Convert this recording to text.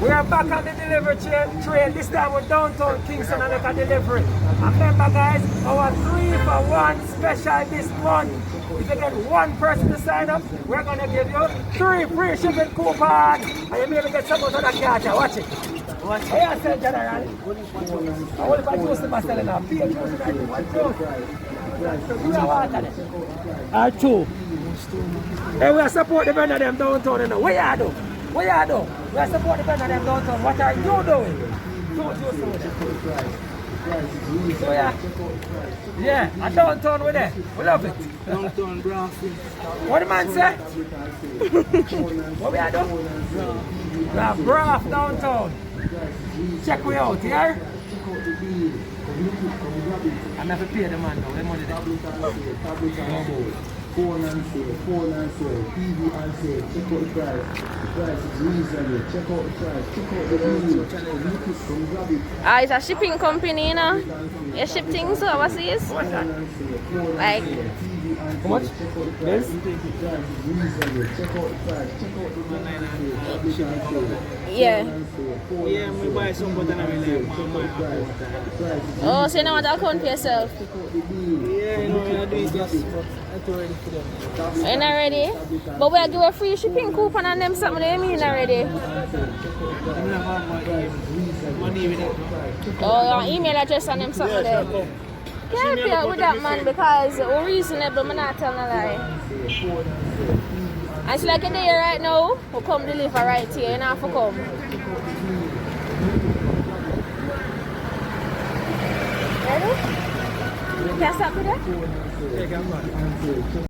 We are back on the delivery train. This time we're downtown Kingston and look at delivery. And remember guys, our 3-for-1 special this month. If you get one person to sign up, we're going to give you 3 free shipping coupons. And you maybe get some out of that card. Watch it. Watch it. I said general. I want to buy juice to myself now. Beer juice and I do 1 juice. You have water there. Or 2. Hey, we are support the vendor them downtown. You know. What you do? What you do? We are support the vendor them downtown. What are you doing? So yeah, a downtown with it. We love it. Downtown Braff. What the man say? What we are doing? We are Braff downtown. Check we out here. I'm not to pay the man though. The money there. Phone and sale, TV and sale, check out the price. The price is reasonable. Check out the price, check out the deal. Come grab it. Ah, it's a shipping company, you know. You ship things overseas. What's that? Like, how much? Yes? yeah. Yeah, we buy some but I really Oh, so you know what to account for yourself? Yeah, you know, I do it just already for them. You're not ready? But we'll give a free shipping coupon and them something they mean already. Oh, your email address and them something there. Can't pay with that man because we're reasonable, I'm not telling a lie. And it's like a day right now, we'll come deliver right here, you know have to come. Ready? Can I stop with that?